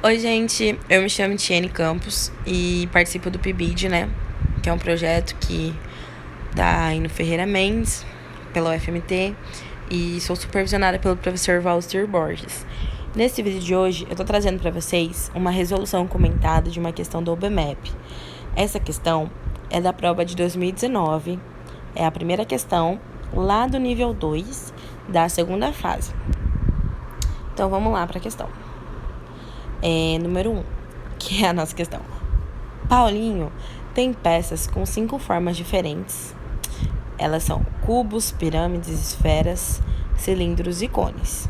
Oi, gente, eu me chamo Tiene Campos e participo do PIBID, né? Que é um projeto que tá aí no Ferreira Mendes, pela UFMT, e sou supervisionada pelo professor Valcir Borges. Nesse vídeo de hoje, eu tô trazendo para vocês uma resolução comentada de uma questão do OBMEP. Essa questão é da prova de 2019, é a primeira questão lá do nível 2 da segunda fase. Então, vamos lá para a questão. Número 1, que é a nossa questão. Paulinho tem peças com 5 formas diferentes. Elas são cubos, pirâmides, esferas, cilindros e cones.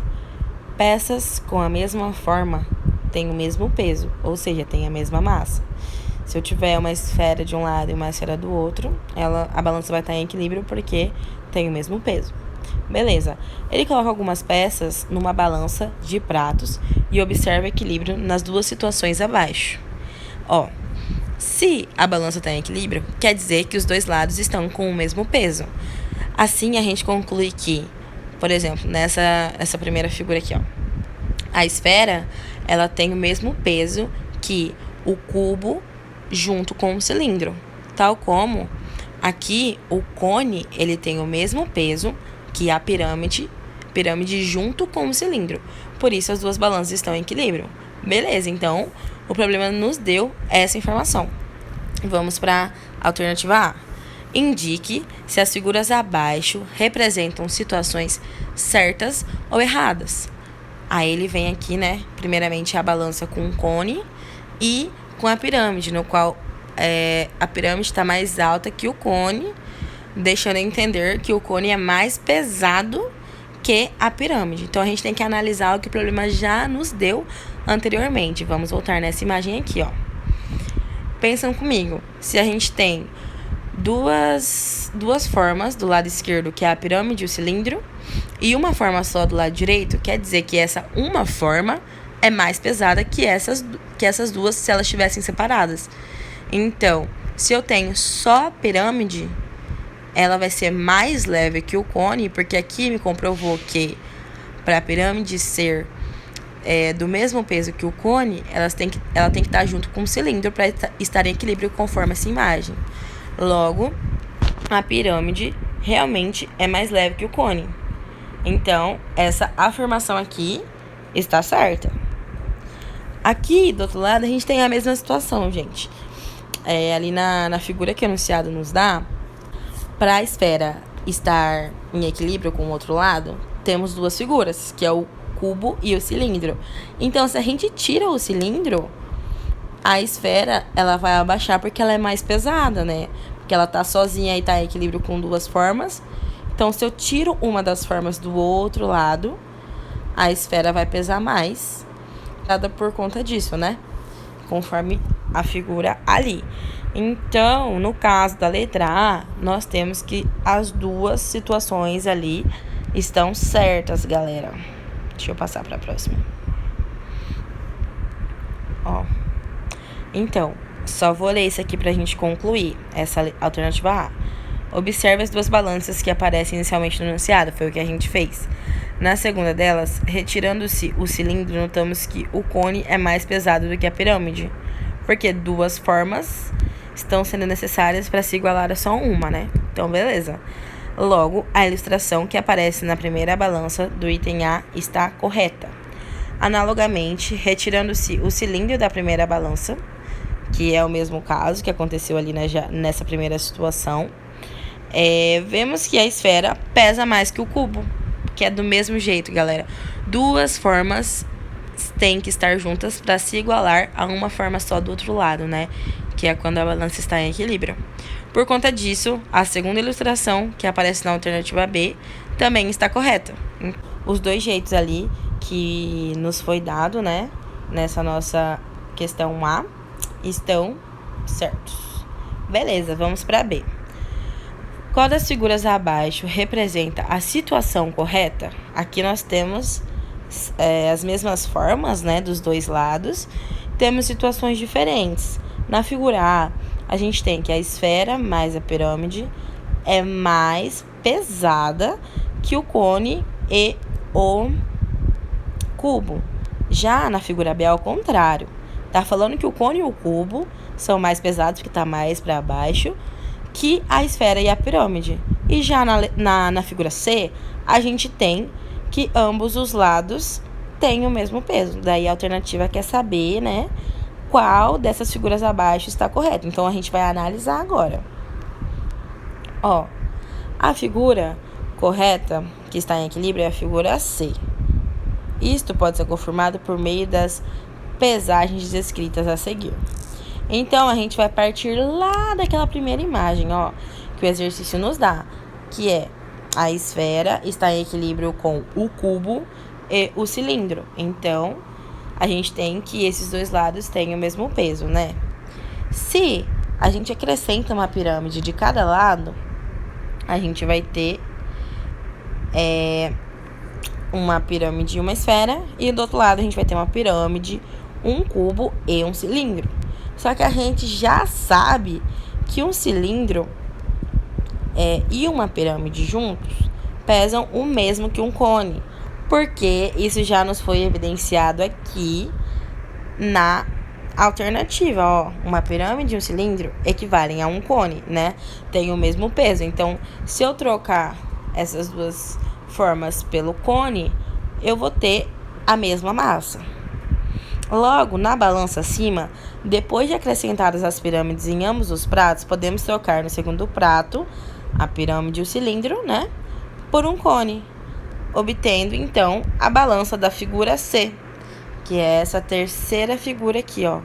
Peças com a mesma forma têm o mesmo peso, ou seja, têm a mesma massa. Se eu tiver uma esfera de um lado e uma esfera do outro, a balança vai estar em equilíbrio porque tem o mesmo peso. Beleza. Ele coloca algumas peças numa balança de pratos e observa o equilíbrio nas duas situações abaixo. Se a balança está em equilíbrio, quer dizer que os dois lados estão com o mesmo peso. Assim, a gente conclui que, por exemplo, nessa primeira figura aqui, a esfera, ela tem o mesmo peso que o cubo junto com o cilindro. Tal como aqui, o cone, ele tem o mesmo peso que a pirâmide junto com o cilindro. Por isso, as duas balanças estão em equilíbrio. Beleza, então, o problema nos deu essa informação. Vamos para a alternativa A. Indique se as figuras abaixo representam situações certas ou erradas. Aí ele vem aqui, né? Primeiramente, a balança com o cone e com a pirâmide, no qual a pirâmide está mais alta que o cone, deixando entender que o cone é mais pesado que a pirâmide. Então, a gente tem que analisar o que o problema já nos deu anteriormente. Vamos voltar nessa imagem aqui, Pensam comigo, se a gente tem duas formas do lado esquerdo, que é a pirâmide e o cilindro, e uma forma só do lado direito, quer dizer que essa uma forma é mais pesada que essas duas se elas estivessem separadas. Então, se eu tenho só a pirâmide, ela vai ser mais leve que o cone, porque aqui me comprovou que para a pirâmide ser do mesmo peso que o cone, ela tem que estar junto com o cilindro para estar em equilíbrio conforme essa imagem. Logo, a pirâmide realmente é mais leve que o cone. Então, essa afirmação aqui está certa. Aqui, do outro lado, a gente tem a mesma situação, gente. Ali na figura que o enunciado nos dá, para a esfera estar em equilíbrio com o outro lado, temos duas figuras, que é o cubo e o cilindro. Então, se a gente tira o cilindro, a esfera ela vai abaixar porque ela é mais pesada, né? Porque ela tá sozinha e tá em equilíbrio com duas formas. Então, se eu tiro uma das formas do outro lado, a esfera vai pesar mais, por conta disso, né? Conforme a figura ali. Então, no caso da letra A, nós temos que as duas situações ali estão certas, galera. Deixa eu passar para a próxima. Então, só vou ler isso aqui para a gente concluir essa alternativa A. Observe as duas balanças que aparecem inicialmente no enunciado, foi o que a gente fez. Na segunda delas, retirando-se o cilindro, notamos que o cone é mais pesado do que a pirâmide, porque duas formas estão sendo necessárias para se igualar a só uma, né? Então, beleza. Logo, a ilustração que aparece na primeira balança do item A está correta. Analogamente, retirando-se o cilindro da primeira balança, que é o mesmo caso que aconteceu ali nessa primeira situação, vemos que a esfera pesa mais que o cubo, que é do mesmo jeito, galera. Duas formas têm que estar juntas para se igualar a uma forma só do outro lado, né? Que é quando a balança está em equilíbrio. Por conta disso, a segunda ilustração, que aparece na alternativa B, também está correta. Os dois jeitos ali que nos foi dado, né, nessa nossa questão A, estão certos. Beleza, vamos para B. Qual das figuras abaixo representa a situação correta? Aqui nós temos as mesmas formas, né, dos dois lados. Temos situações diferentes. Na figura A gente tem que a esfera mais a pirâmide é mais pesada que o cone e o cubo. Já na figura B, ao contrário. Tá falando que o cone e o cubo são mais pesados, porque tá mais para baixo, que a esfera e a pirâmide. E já na figura C, a gente tem que ambos os lados têm o mesmo peso. Daí a alternativa quer saber, né, qual dessas figuras abaixo está correta. Então, a gente vai analisar agora. Ó, a figura correta, que está em equilíbrio, é a figura C. Isto pode ser confirmado por meio das pesagens descritas a seguir. Então, a gente vai partir lá daquela primeira imagem, ó, que o exercício nos dá, que é a esfera está em equilíbrio com o cubo e o cilindro. Então, a gente tem que esses dois lados têm o mesmo peso, né? Se a gente acrescenta uma pirâmide de cada lado, a gente vai ter uma pirâmide e uma esfera, e do outro lado a gente vai ter uma pirâmide, um cubo e um cilindro. Só que a gente já sabe que um cilindro e uma pirâmide juntos pesam o mesmo que um cone, porque isso já nos foi evidenciado aqui na alternativa, ó. Uma pirâmide e um cilindro equivalem a um cone, né? Tem o mesmo peso. Então, se eu trocar essas duas formas pelo cone, eu vou ter a mesma massa. Logo, na balança acima, depois de acrescentadas as pirâmides em ambos os pratos, podemos trocar no segundo prato a pirâmide e o cilindro, né, por um cone, obtendo então a balança da figura C, que é essa terceira figura aqui, ó,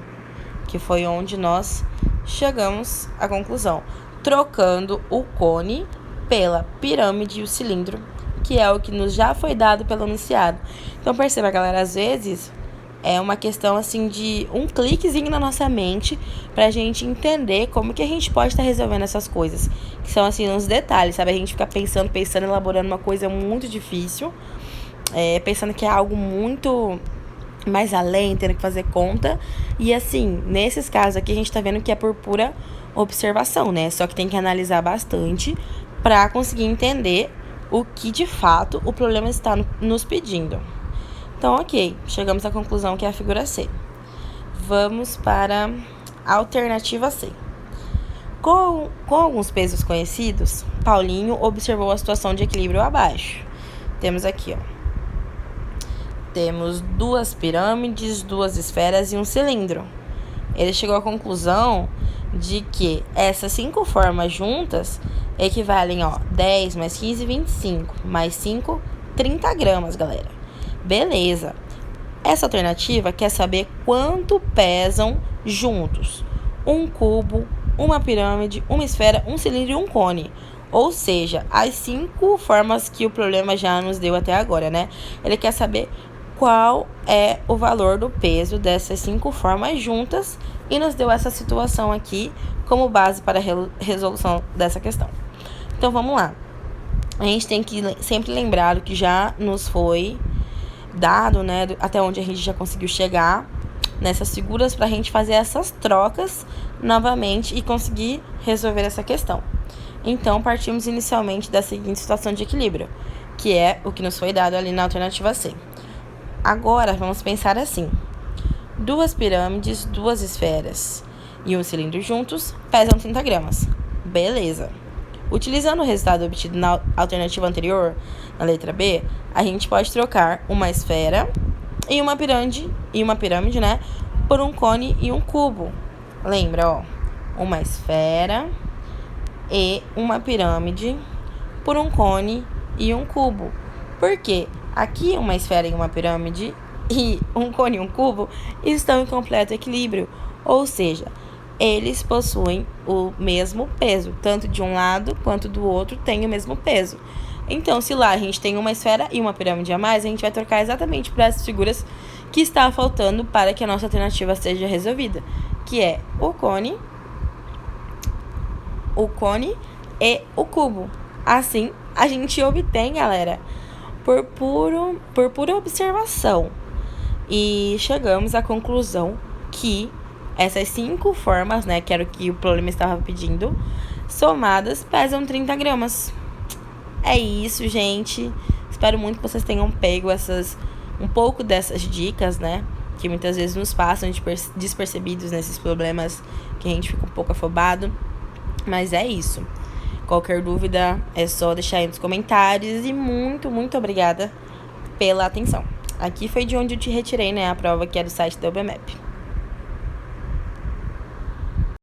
que foi onde nós chegamos à conclusão, trocando o cone pela pirâmide e o cilindro, que é o que nos já foi dado pelo enunciado. Então perceba, galera, às vezes é uma questão assim de um cliquezinho na nossa mente pra gente entender como que a gente pode estar resolvendo essas coisas, que são assim uns detalhes, sabe? A gente fica pensando, elaborando uma coisa muito difícil, pensando que é algo muito mais além, tendo que fazer conta. E assim, nesses casos aqui a gente tá vendo que é por pura observação, né? Só que tem que analisar bastante pra conseguir entender o que de fato o problema está nos pedindo. Então, ok, chegamos à conclusão que é a figura C. Vamos para a alternativa C. Com alguns pesos conhecidos, Paulinho observou a situação de equilíbrio abaixo. Temos aqui, ó. Temos duas pirâmides, duas esferas e um cilindro. Ele chegou à conclusão de que essas 5 formas juntas equivalem, ó, 10 mais 15, 25, mais 5, 30 gramas, galera. Beleza. Essa alternativa quer saber quanto pesam juntos um cubo, uma pirâmide, uma esfera, um cilindro e um cone. Ou seja, as 5 formas que o problema já nos deu até agora, né? Ele quer saber qual é o valor do peso dessas 5 formas juntas e nos deu essa situação aqui como base para a resolução dessa questão. Então, vamos lá. A gente tem que sempre lembrar o que já nos foi dado, né, até onde a gente já conseguiu chegar nessas figuras para a gente fazer essas trocas novamente e conseguir resolver essa questão. Então, partimos inicialmente da seguinte situação de equilíbrio, que é o que nos foi dado ali na alternativa C. Agora, vamos pensar assim. 2 pirâmides, 2 esferas e um cilindro juntos pesam 30 gramas. Beleza. Utilizando o resultado obtido na alternativa anterior, na letra B, a gente pode trocar uma esfera e uma pirâmide, né, por um cone e um cubo. Lembra, ó, uma esfera e uma pirâmide por um cone e um cubo. Por quê? Aqui uma esfera e uma pirâmide e um cone e um cubo estão em completo equilíbrio, ou seja, eles possuem o mesmo peso, tanto de um lado quanto do outro tem o mesmo peso. Então, se lá a gente tem uma esfera e uma pirâmide a mais, a gente vai trocar exatamente por essas figuras que está faltando para que a nossa alternativa seja resolvida, que é o cone e o cubo. Assim, a gente obtém, galera, por pura observação. E chegamos à conclusão que essas 5 formas, né, que era o que o problema estava pedindo, somadas pesam 30 gramas. É isso, gente. Espero muito que vocês tenham pego essas um pouco dessas dicas, né? Que muitas vezes nos passam despercebidos nesses problemas que a gente fica um pouco afobado. Mas é isso. Qualquer dúvida é só deixar aí nos comentários. E muito, muito obrigada pela atenção. Aqui foi de onde eu te retirei, né? A prova que é do site da UBMEP.